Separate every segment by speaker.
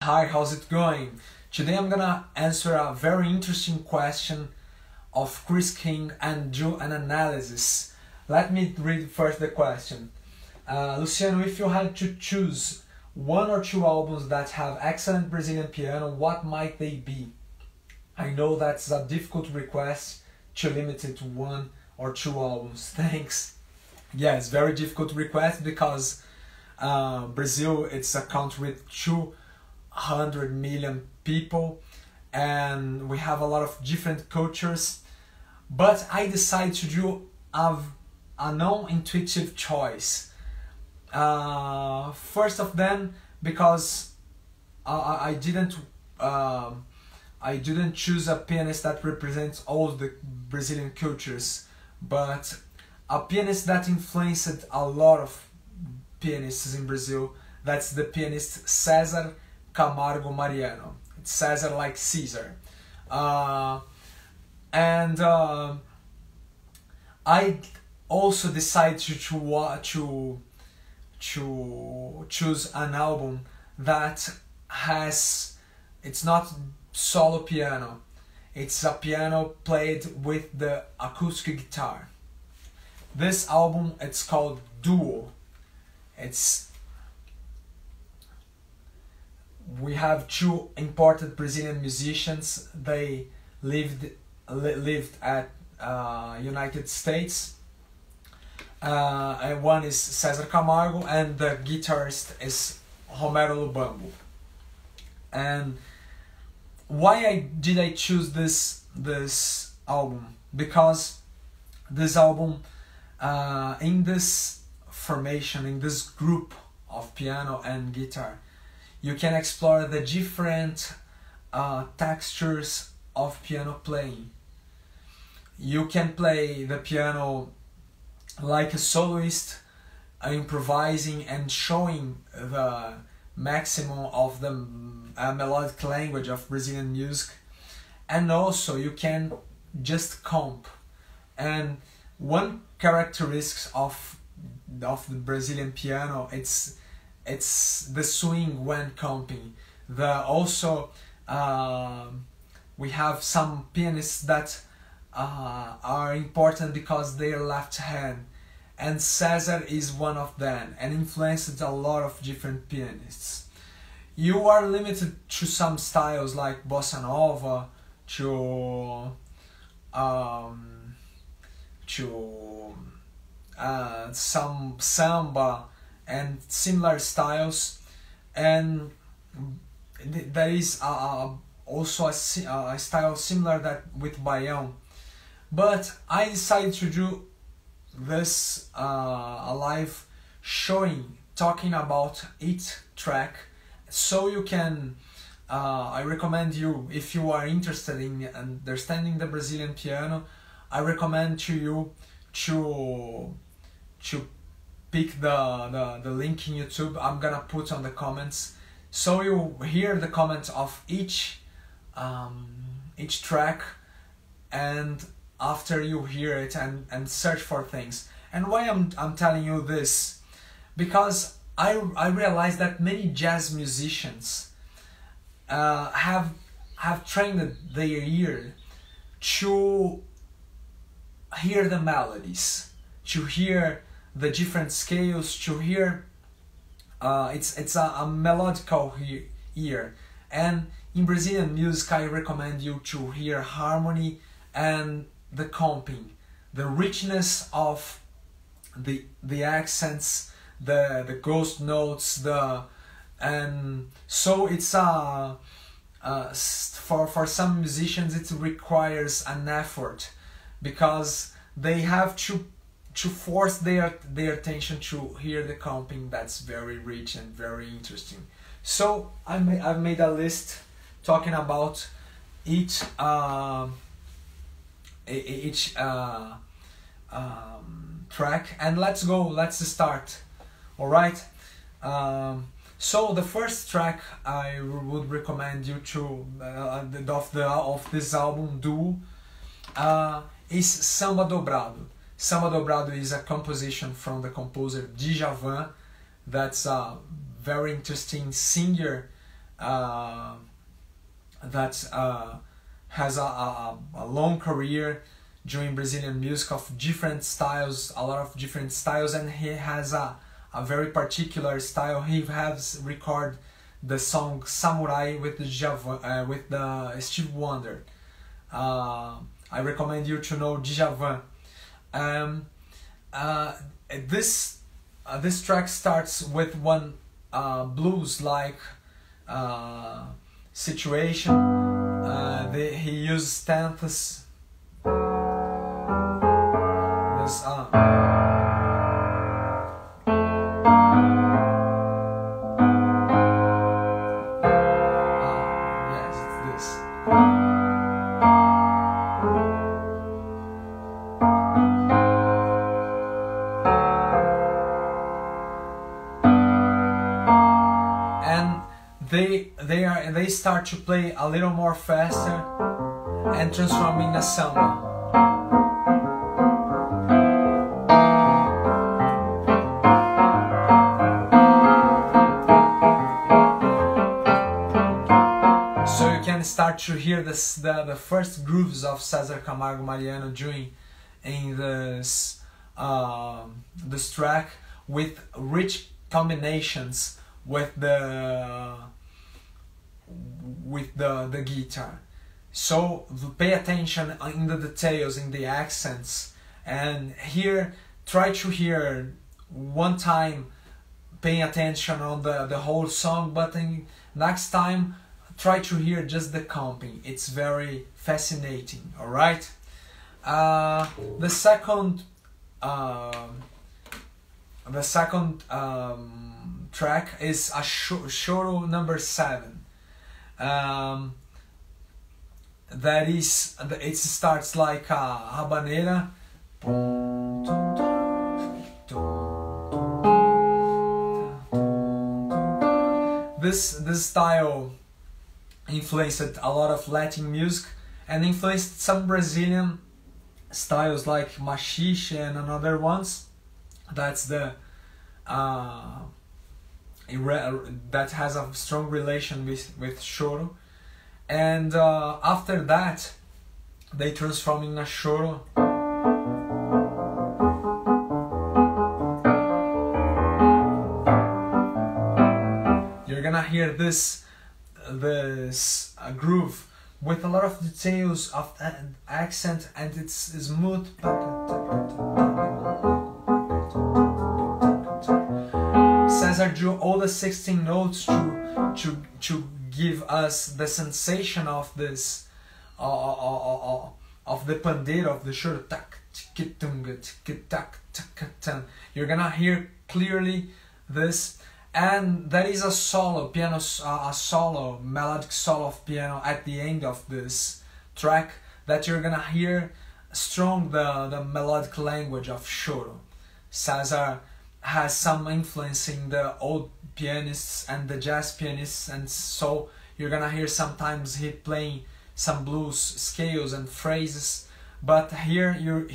Speaker 1: Hi, how's it going? Today I'm gonna answer a very interesting question of Chris King and do an analysis. Let me read first the question. Luciano, if you had to choose one or two albums that have excellent Brazilian piano, what might they be? I know that's a difficult request to limit it to one or two albums. Thanks. Yes, very difficult request because Brazil, it's a country with 200 million people and we have a lot of different cultures, but I decided to do a non-intuitive choice. First of them because I didn't choose a pianist that represents all the Brazilian cultures, but a pianist that influenced a lot of pianists in Brazil. That's the pianist César Camargo Mariano. It's César like Caesar. And I also decided to choose an album that has, it's not solo piano, it's a piano played with the acoustic guitar. This album, it's called Duo. We have two important Brazilian musicians. They lived at United States. And one is César Camargo and the guitarist is Romero Lubambo. And why did I choose this album? Because this album, in this formation, in this group of piano and guitar, you can explore the different textures of piano playing. You can play the piano like a soloist, improvising and showing the maximum of the melodic language of Brazilian music, and also you can just comp. And one characteristic of the Brazilian piano, it's the swing when comping. We have some pianists that are important because they are left hand, and César is one of them and influenced a lot of different pianists. You are limited to some styles like bossa nova, to some samba and similar styles, and there is also a style similar that with Baião. But I decided to do this a live showing, talking about each track, so you can I recommend you, if you are interested in understanding the Brazilian piano, I recommend to you to pick the link in YouTube. I'm gonna put on the comments, so you hear the comments of each track, and after you hear it and search for things. And why I'm telling you this? Because I realized that many jazz musicians have trained their ear to hear the melodies, to hear the different scales, to hear it's a melodical ear. And in Brazilian music, I recommend you to hear harmony and the comping, the richness of the accents, the ghost notes, and so it's for some musicians it requires an effort, because they have to force their attention to hear the comping. That's very rich and very interesting. So I've made a list talking about each track, and let's start. All right. So the first track I would recommend you to of this album Duo is Samba Dobrado. Samba Dobrado is a composition from the composer Djavan. That's a very interesting singer uh, that has a long career doing Brazilian music of different styles, a lot of different styles, and he has a very particular style. He has recorded the song Samurai with the Steve Wonder. I recommend you to know Djavan. This track starts with one blues like situation. He uses tenths. This yes, it's this. And they start to play a little more faster and transforming a samba. So you can start to hear the first grooves of César Camargo Mariano doing in this track, with rich combinations with the guitar. So pay attention in the details, in the accents, and try to hear one time paying attention on the whole song, but next time try to hear just the comping. It's very fascinating. All right. The second track is a choro number 7. That is, it starts like a habanera. This style influenced a lot of Latin music and influenced some Brazilian styles like machixe and another ones. That's that has a strong relation with choro. And after that they transform in a choro. You're gonna hear this groove with a lot of details of accent, and it's smooth. César drew all the 16 notes to give us the sensation of this of the pandeiro, of the choro. You're gonna hear clearly this. And there is a solo piano, a solo melodic solo of piano at the end of this track that you're gonna hear strong the melodic language of choro. César has some influence in the old pianists and the jazz pianists, and so you're gonna hear sometimes he playing some blues scales and phrases, but here you're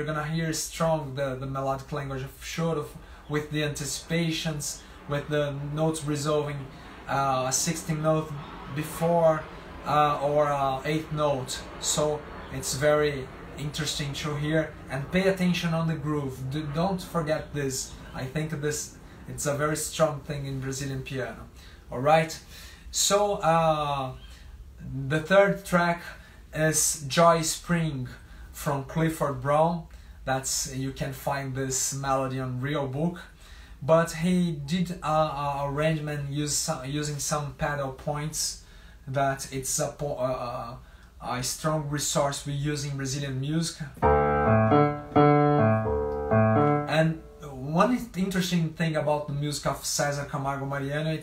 Speaker 1: gonna hear strong the melodic language of choro, with the anticipations, with the notes resolving a 16th note before or a 8th note. So it's very interesting to hear, and pay attention on the groove. Don't forget this. I think it's a very strong thing in Brazilian piano. All right. So the third track is Joy Spring from Clifford Brown. You can find this melody on Real Book, but he did a arrangement using some pedal points. That it's a strong resource we use in Brazilian music. And one interesting thing about the music of César Camargo Mariano,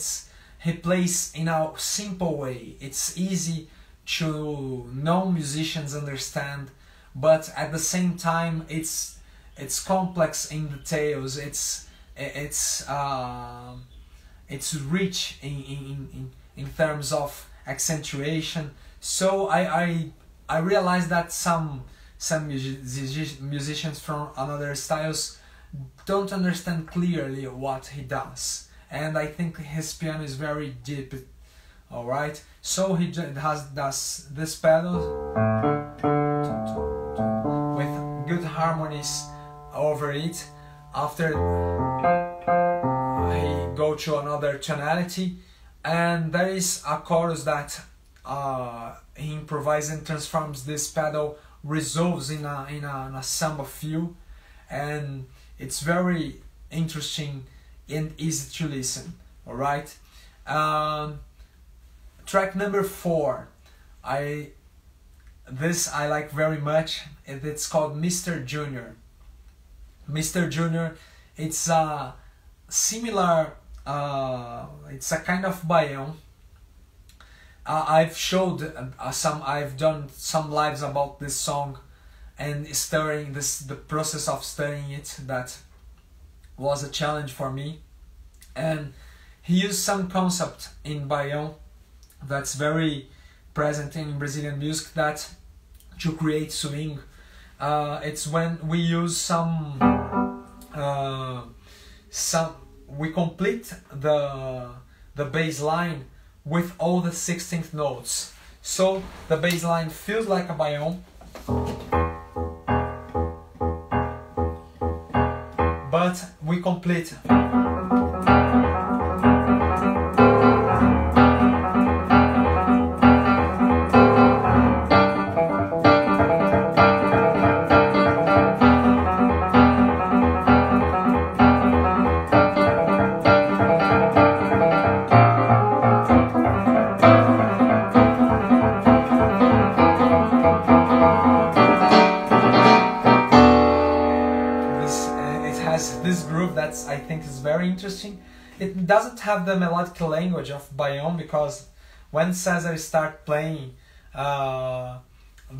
Speaker 1: he plays in a simple way. It's easy to non-musicians understand, but at the same time it's complex in details. It's rich in terms of accentuation. So I realized that some musicians from another styles don't understand clearly what he does, and I think his piano is very deep. All right. So he does this pedal with good harmonies over it. After he go to another tonality, and there is a chorus that he improvises and transforms this pedal, resolves in a samba feel, and it's very interesting and easy to listen. All right. Track number 4, I like very much. It's called Mr. Junior. Mr. Junior, it's a similar, it's a kind of baião. I've done some lives about this song and the process of studying it. That was a challenge for me, and he used some concept in baião that's very present in Brazilian music, that to create swing. It's when we use we complete the bass line with all the 16th notes. So the bass line feels like a baião, but we complete. This groove that's, I think, is very interesting. It doesn't have the melodic language of baião, because when Cesar started playing, the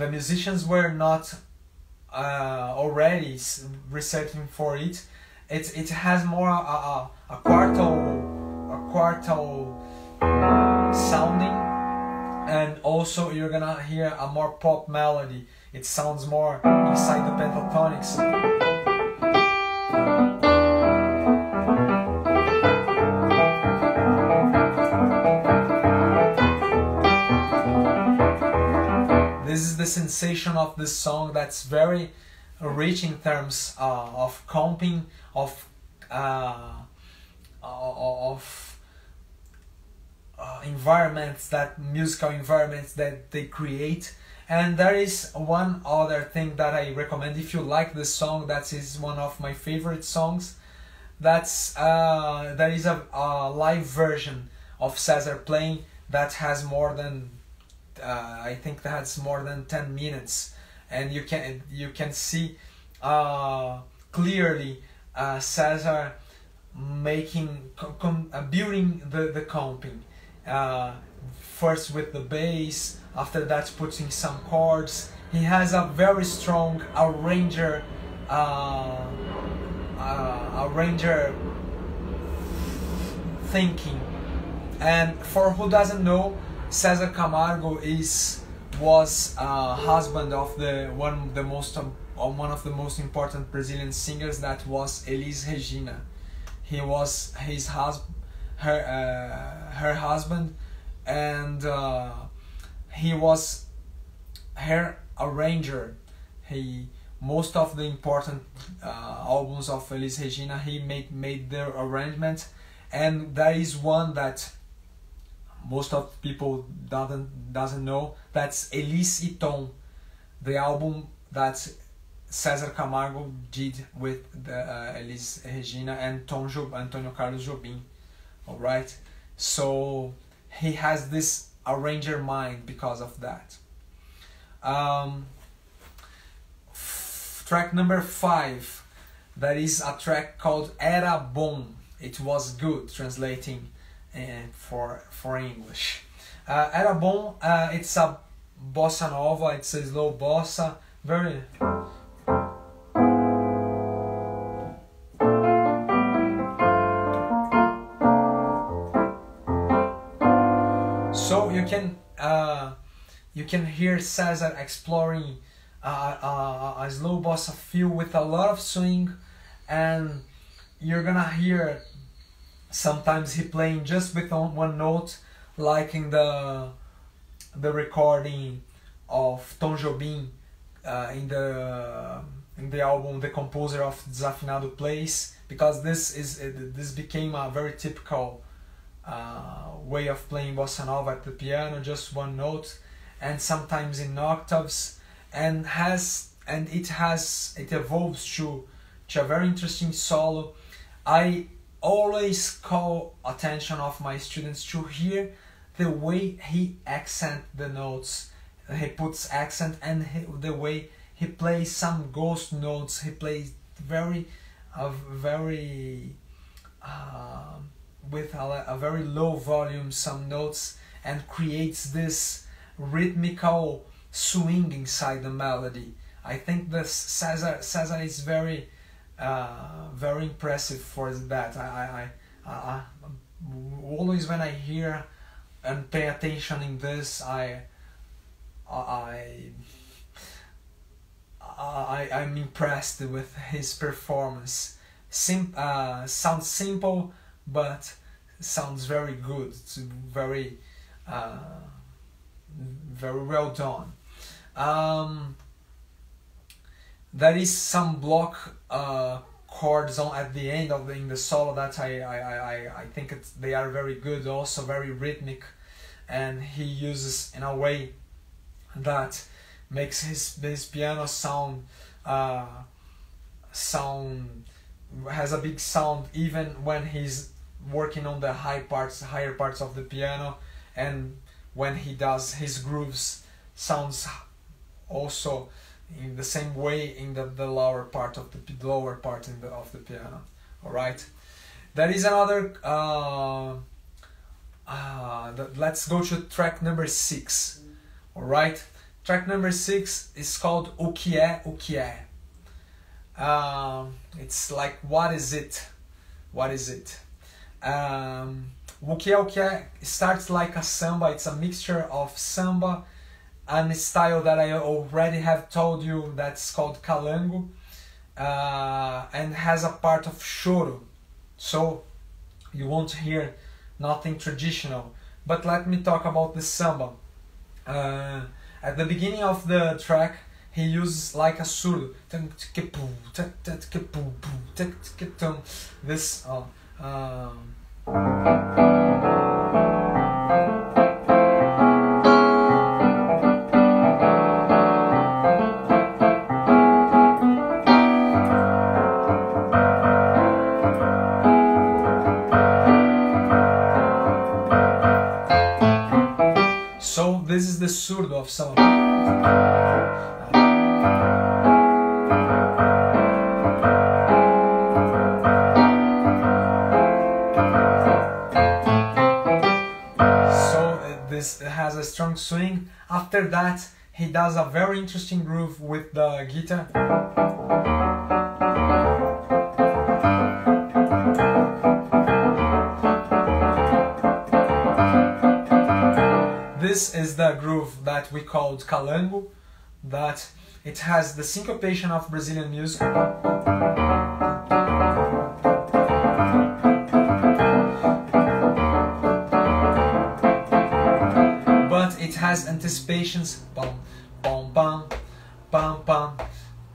Speaker 1: musicians were not already researching for it. It has more a quartal sounding, and also you're gonna hear a more pop melody. It sounds more inside the pentatonics. This is the sensation of this song that's very rich in terms of comping, of environments, musical environments that they create. And there is one other thing that I recommend if you like this song. That is one of my favorite songs. There is a live version of Cesar playing that has more than I think that's more than 10 minutes, and you can see clearly Cesar making building the comping, first with the bass, after that putting some chords. He has a very strong arranger thinking. And for who doesn't know, Cesar Camargo was husband of one of the most important Brazilian singers, that was Elis Regina. He was her husband, and he was her arranger. Most of the important albums of Elis Regina, he made their arrangement, and there is one that most of people doesn't know. That's Elis e Tom, the album that Cesar Camargo did with Elis Regina and Antonio Carlos Jobim. All right, so he has this arranger mind because of that. Track number 5, that is a track called Era Bom. It was good, translating for English. Era Bom, it's a bossa nova, it's a slow bossa, very. So you can hear Cesar exploring a slow bossa feel with a lot of swing, and you're gonna hear sometimes he playing just with one note, like in the recording of Tom Jobim in the album The Composer of Desafinado Plays, because this became a very typical way of playing bossa nova at the piano, just one note, and sometimes in octaves, and it evolves to a very interesting solo. I always call attention of my students to hear the way he accent the notes. He puts accent, and the way he plays some ghost notes. He plays very with a very low volume some notes, and creates this rhythmical swing inside the melody. I think this Cesar is very impressive for that. I always, when I hear and pay attention in this, I'm impressed with his performance. Sounds simple, but sounds very good. It's very well done. There is some block chords at the end in the solo that I think they are very good, also very rhythmic, and he uses in a way that makes his piano sound has a big sound even when he's working on the higher parts of the piano, and when he does his grooves, sounds also in the same way in the lower part of the piano. All right, there is another. Let's go to track number 6. All right, track number 6 is called O Que É, O Que É. It's like, what is it? What is it? O Que É, O Que É starts like a samba. It's a mixture of samba and a style that I already have told you that's called calango, and has a part of choro. So you won't hear nothing traditional. But let me talk about the samba. At the beginning of the track, he uses like a surdo. This so this is the surdo of samba. This has a strong swing. After that, he does a very interesting groove with the guitar. This is the groove that we called calango, that it has the syncopation of Brazilian music. It has anticipations, bum bum bum bum bum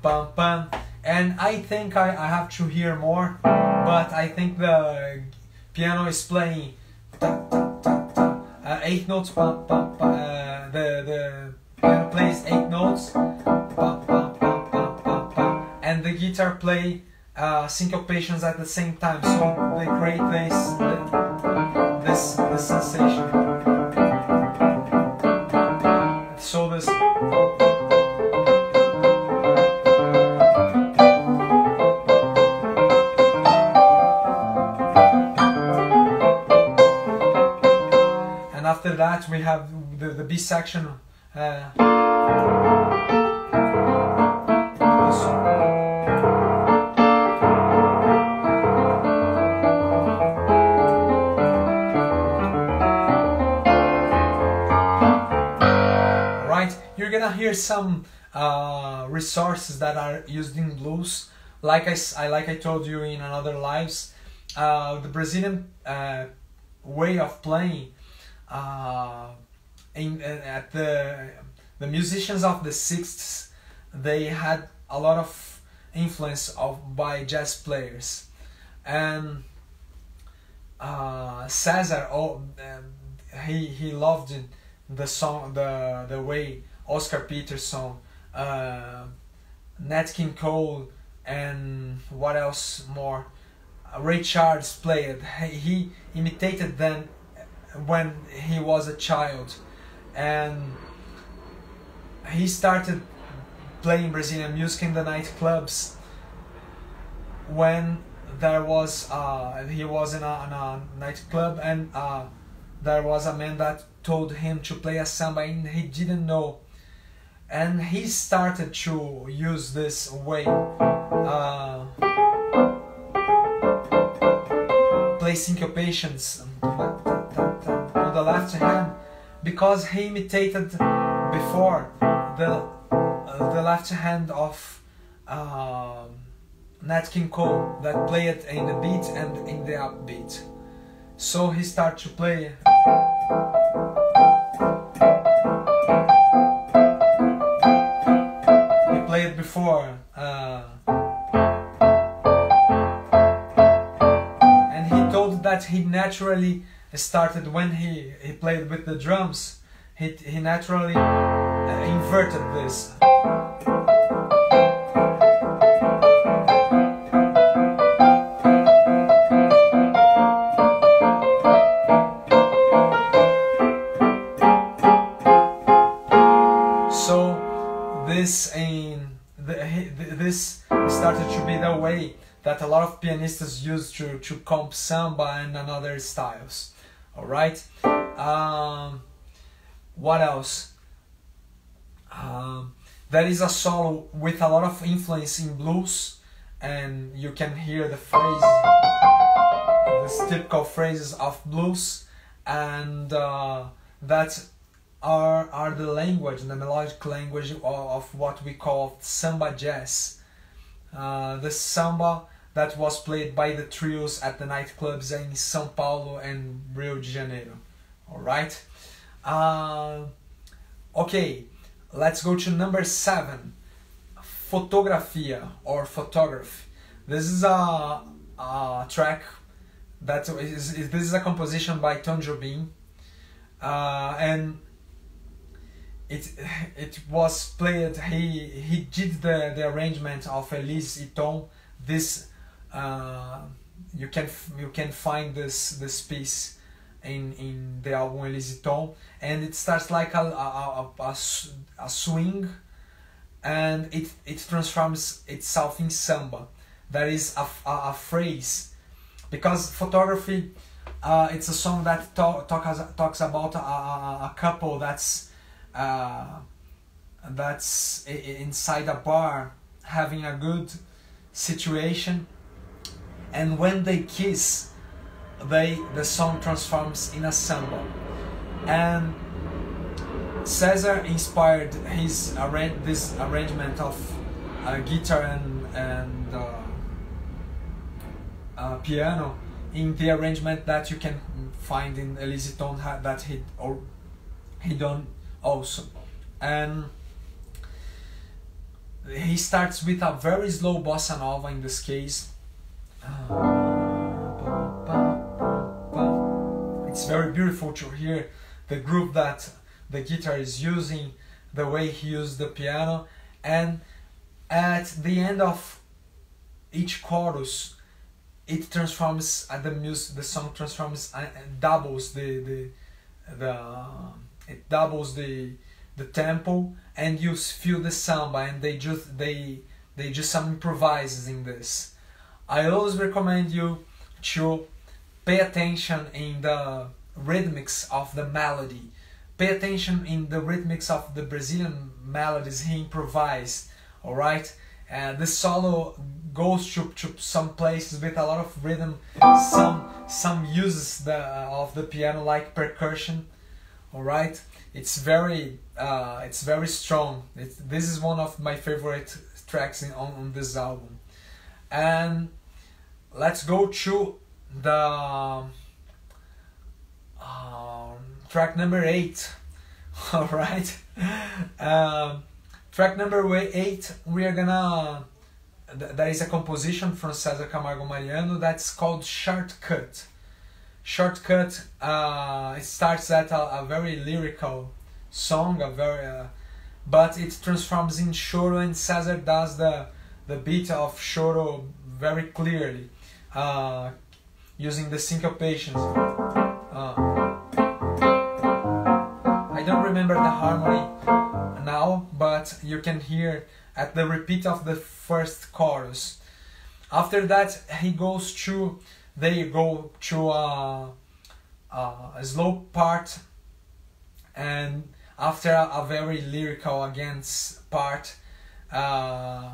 Speaker 1: bum bum, and I think I have to hear more, but I think the piano is playing 8 notes, bum, bum, bum, the piano plays 8 notes, bum, bum, bum, bum, bum, bum, and the guitar play syncopations at the same time, so they create this sensation. So this and after that we have the B section. You're gonna hear some resources that are used in blues, like I told you in another lives. The Brazilian way of playing at the musicians of the 60s, they had a lot of influence by jazz players. And Cesar, he loved the song, the way Oscar Peterson, Nat King Cole, and what else more, Ray Charles played. He imitated them when he was a child, and he started playing Brazilian music in the nightclubs when there was he was in a nightclub, and there was a man that told him to play a samba and he didn't know, and he started to use this way, play syncopations on the left hand, because he imitated before the left hand of Nat King Cole, that played in the beat and in the upbeat. So he started to play. He played before, and he told that he naturally started when he played with the drums. He naturally inverted this. This started to be the way that a lot of pianists used to comp samba and other styles. Alright? What else? There is a solo with a lot of influence in blues, and you can hear the phrase, these typical phrases of blues, and that are the language, the melodic language of what we call samba jazz. The samba that was played by the trios at the nightclubs in São Paulo and Rio de Janeiro. Alright? Okay, let's go to number 7. Fotografia or photography. This is a track that this is a composition by Tom Jobim, and it was played. He did the arrangement of Elise Iton. This you can find this piece in the album Elise Iton, and it starts like a swing, and it transforms itself in samba. There is a phrase, because photography, it's a song that talks about a couple that's inside a bar having a good situation, and when they kiss, the song transforms in a samba. And Cesar inspired this arrangement of guitar and piano in the arrangement that you can find in Elise Iton that he done also. And he starts with a very slow bossa nova in this case. It's very beautiful to hear the groove that the guitar is using, the way he used the piano, and at the end of each chorus, it transforms the song transforms and doubles it doubles the tempo, and you feel the samba, and they just some improvises in this. I always recommend you to pay attention in the rhythmics of the melody. Pay attention in the rhythmics of the Brazilian melodies he improvised. Alright? The solo goes to some places with a lot of rhythm, some uses of the piano like percussion. Alright? It's very strong. This is one of my favorite tracks on this album. And let's go to the track number 8. All right. Track number 8, we are gonna. That is a composition from César Camargo Mariano that's called Shortcut. Shortcut. It starts at a very lyrical song, but it transforms in choro, and César does the beat of choro very clearly, using the syncopations. I don't remember the harmony now, but you can hear at the repeat of the first chorus. After that, they go to a slow part, and after a very lyrical again part, I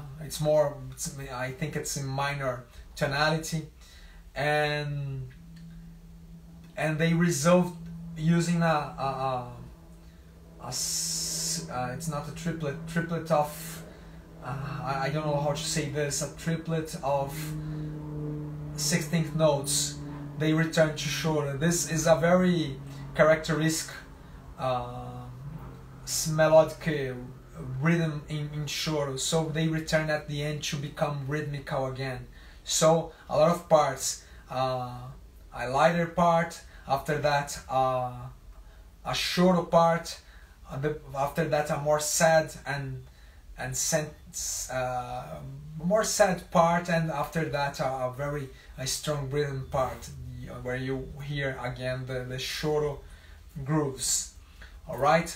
Speaker 1: think it's in minor tonality, and they resolve using it's not a triplet of I don't know how to say this, a triplet of 16th notes. They return to choro. This is a very characteristic melodic rhythm in choro, so they return at the end to become rhythmical again. So a lot of parts, a lighter part, after that a choro part, after that a more sad more sad part, and after that a strong rhythm part where you hear again the choro grooves. All right.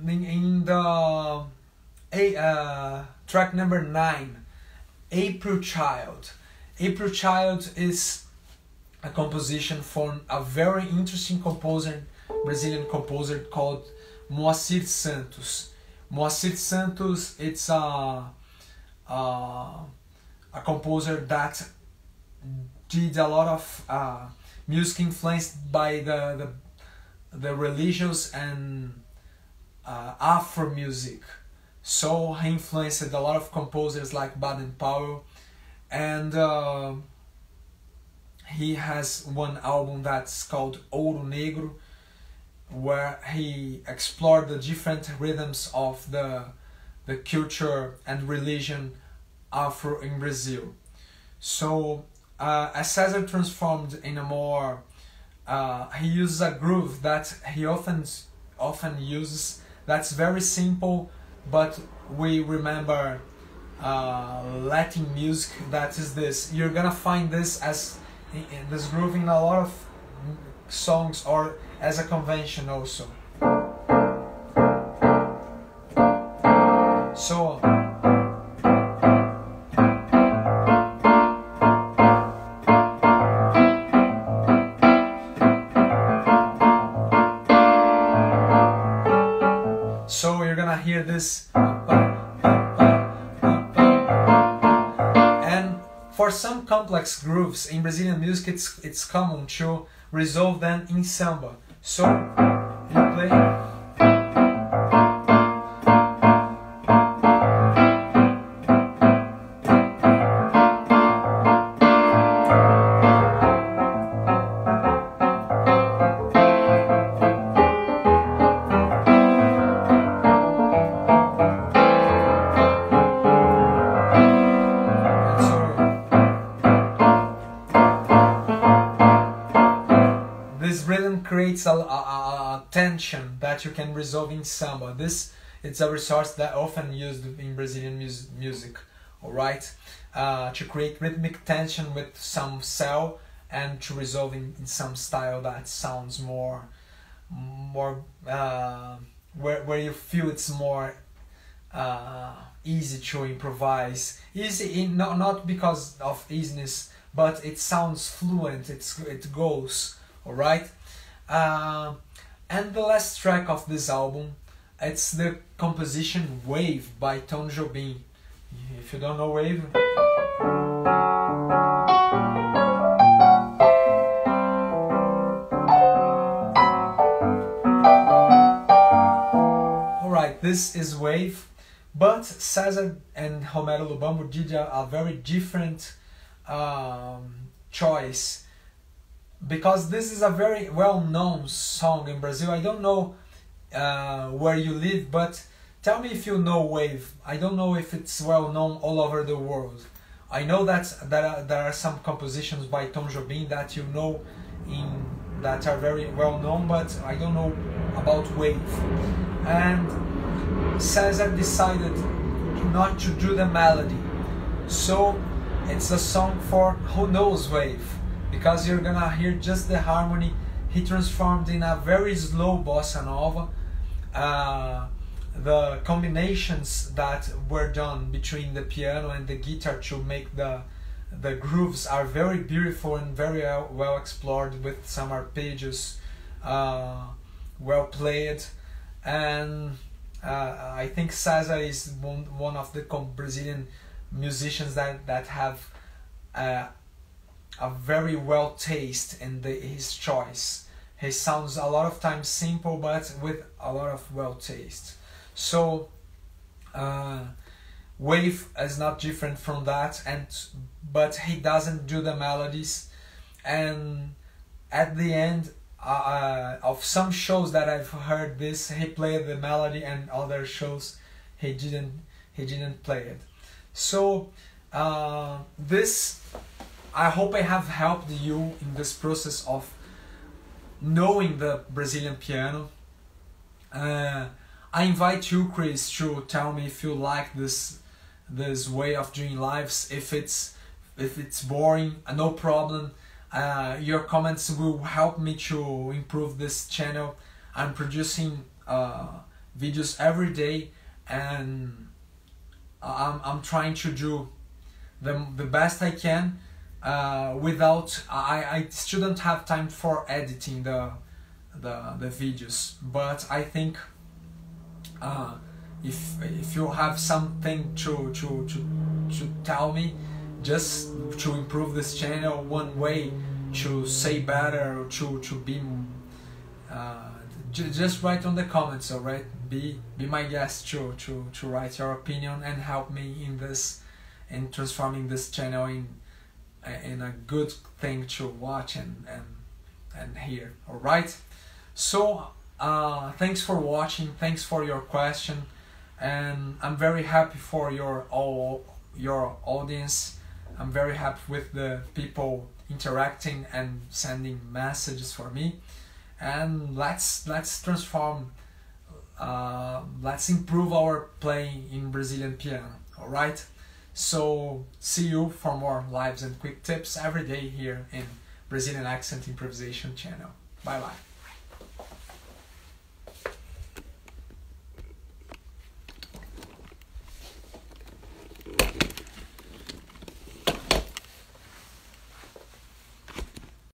Speaker 1: In the track number 9, April Child. April Child is a composition from a very interesting composer, Brazilian composer called Moacir Santos. Moacir Santos, it's a composer that did a lot of music influenced by the religious and Afro music. So he influenced a lot of composers like Baden Powell, and he has one album that's called Ouro Negro, where he explored the different rhythms of the culture and religion Afro in Brazil. So as César transformed in a more he uses a groove that he often uses, that's very simple, but we remember Latin music, that is this. You're gonna find this as this groove in a lot of songs, or as a convention also. So you're gonna hear this, and for some complex grooves in Brazilian music, it's common to resolve them in samba. So you play. Creates a tension that you can resolve in samba. It's a resource that often used in Brazilian music. All right, to create rhythmic tension with some cell, and to resolve in some style that sounds more where you feel it's more easy to improvise. Easy not because of easiness, but it sounds fluent. It goes. All right. And the last track of this album, it's the composition Wave by Tom Jobim. If you don't know Wave, alright, this is Wave, but César and Romero Lubambo did a very different choice. because this is a very well-known song in Brazil. I don't know where you live, but tell me if you know Wave. I don't know if it's well-known all over the world. I know that there are some compositions by Tom Jobim that you know that are very well-known, but I don't know about Wave. And Cesar decided not to do the melody, so it's a song for who knows Wave, because you're gonna hear just the harmony. He transformed in a very slow bossa nova. The combinations that were done between the piano and the guitar to make the grooves are very beautiful and very well explored, with some arpeggios well played. And I think Cesar is one of the Brazilian musicians that have a very well taste in his choice. He sounds a lot of times simple, but with a lot of well taste. So Wave is not different from that, but he doesn't do the melodies. And at the end of some shows that I've heard this, he played the melody, and other shows he didn't play it. So this, I hope I have helped you in this process of knowing the Brazilian piano. I invite you, Chris, to tell me if you like this way of doing lives. If it's boring, no problem. Your comments will help me to improve this channel. I'm producing videos every day, and I'm trying to do the best I can. Without I still don't have time for editing the videos, but I think if you have something to tell me, just to improve this channel, one way to say better, or to be just write on the comments. Alright, be my guest to write your opinion and help me in transforming this channel in a good thing to watch and hear. Alright, so thanks for watching, thanks for your question, and I'm very happy for your audience. I'm very happy with the people interacting and sending messages for me. And let's transform, let's improve our playing in Brazilian piano. Alright, so see you for more lives and quick tips every day here in Brazilian Accent Improvisation channel. Bye bye.